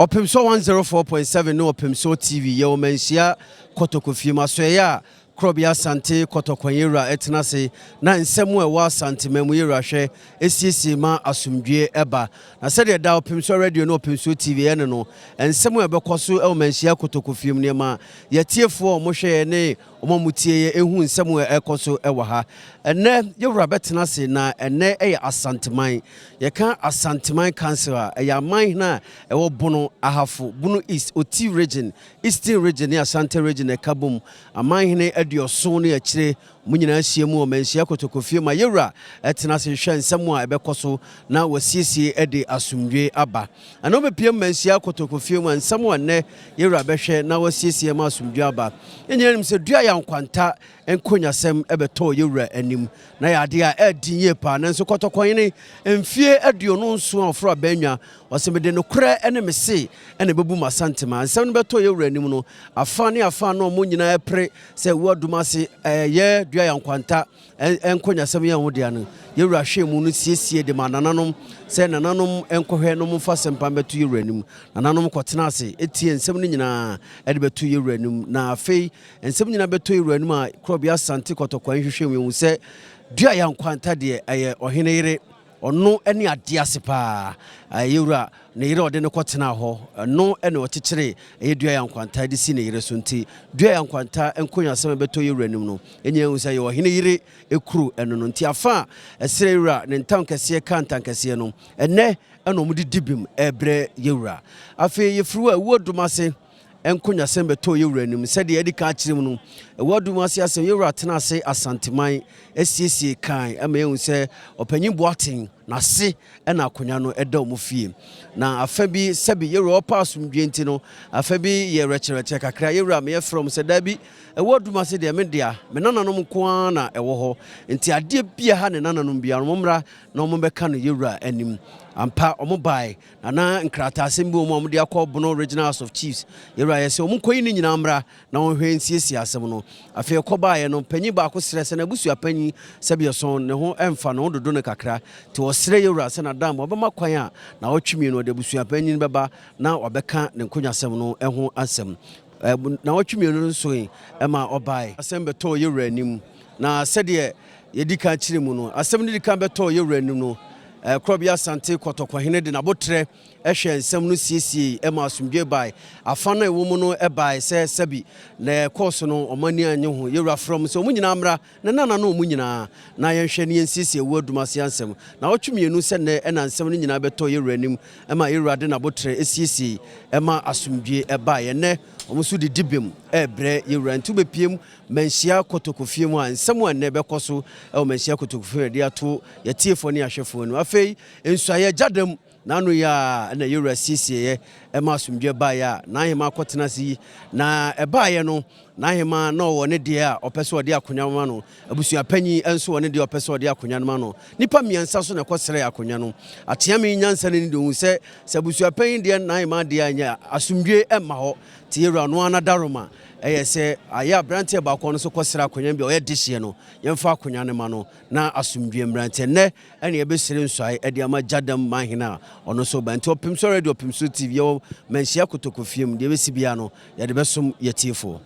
Opemsuo 104.7 no Opemsuo TV yo mensia kotokofie masoya krobia Asante kotokwanyera etenase na nsemu ewa Asanteman mu yera hwe esiesi ma asumdwe eba na sede da Opemsuo radio no Opemsuo TV ene no nsemu ebekoso e mensia kotokofie mu nema yetiefo mo hwe ne omamutie ehu nsemu ekoso ewa ha ene yewra betenase na ene Asanteman yeka Asanteman council ya man na ewo bono ahafo bono east oti region eastern region ya Asante region ekabum aman ne adioso ne akire munyina ahyiemu o manhia kotokofie ma yewra etenase hwe nsemu a ebekoso na wasiesie ede asumdwe aba ana obepiem manhia kotokofie mu nsemu ne yewra behwe na wasiesie ma asumdwe aba enyenim se Duayaw Nkwanta enkonyasem ebeto yewra anim na yade a edinye pa na nso kotokwan emfie aduonu nso afro abanwa wasemede no kra ene mese ene bebu Asanteman nsem no beto yewra anim no afa no mo nyina epre se wo Dumase ye Duayaw Nkwanta enkonyasem ya wodia no yewra hwemu no siesie de manananom se nananom enkohwe no mfa sempa beto yewra anim nananom kotena ase etie nsem no nyina ede beto yewra anim na afei nsem nyina beto yewra anim a krobia Asante kotokwan hwehwem wu se Duayaw Nkwanta de eye ohene yire ono ene ade ase pa yewra ne yire ode ne kotena ho no ene otikire Duayaw Nkwanta de si ne yire so nti Duayaw Nkwanta enkonya asem beto yewra anim no enye hu se ye ohene yire ekuru eno no nti afa esire yewra ne ntankese kantankese no ene omudi dibim ebre yewra afi yefru Awua Dumase enkonya sembe to yewra nim sede yedi ka akirem no Awua Dumase asem yewra tenase Asanteman esiesie kan ama ehun se opanyin boaten na se na akonya no eda omufie na afabi sebi yewra opa asumdwe nti no afabi ye rechereche kakra yewra me from se dabi Awua Dumase de me dia me nananom ko na ewo ho nti ade bia ha ne nananom bia no mmra na ombeka no yewra anim ampa omobai na nkrata asem bi omo de akọ Regional House of Chiefs yewra yese omunkoyi ni nyina mmra na ohwe nsiesie asem no afi kobaye no panyi ba ko srese na busu apanyi sebi son ne ho emfa no dodo ne kakra ti osre yewra se na dam obema kwan a na otwimi no de busu apanyi beba na obeka ne nkonya asem no eho asem na otwimi no nso ema obai asem beto yewra anim na sede yedika akiremu no asem ne dika beto yewra anim no krobia Asante kotokwahene de nabotre ehwe nsem no siesie ema asumdwe bai afana ewo mu no ebai se sebi na course no omani anye ho yewra from so munyina amra na nana no munyina na yenhwe ne nsiesie Awua Dumase ansem na otwemienu se ne na nsem no nyina beto yewra anim ema yewra de nabotre esiesie ema asumdwe ebai ne omusu de dibem ebre yewra ntu bepiem manhia kotokofie mu ansem ane bekoso e manhia kotokofie de ato yetiefo ne ahwefo no afei ensuaye Gyadam nanu ya na yewra siesie ema asumdwe baaya na ahema akotena si na ebaaye no na ahema na wo ne de a opese ode akonya ma no abusua panyi enso wo ne de opese ode akonya ma no nipa miensa so na kosere akonya no ateame nyansa ne de hu se abusua panyi de na ahema de anya asumdwe ema ho ti yewra no anadaroma se aya branche ba ko no so kosere akonya bi o ye dehye no yemfa akonya ne ma no na asumdwe mbrante ne ene ebesire nsuai ede ama Gyadam mahina ono so ba nti Opemsuo radio Opemsuo TV yo manhia kotokofie mu de besi bia no ye de besom yetiefo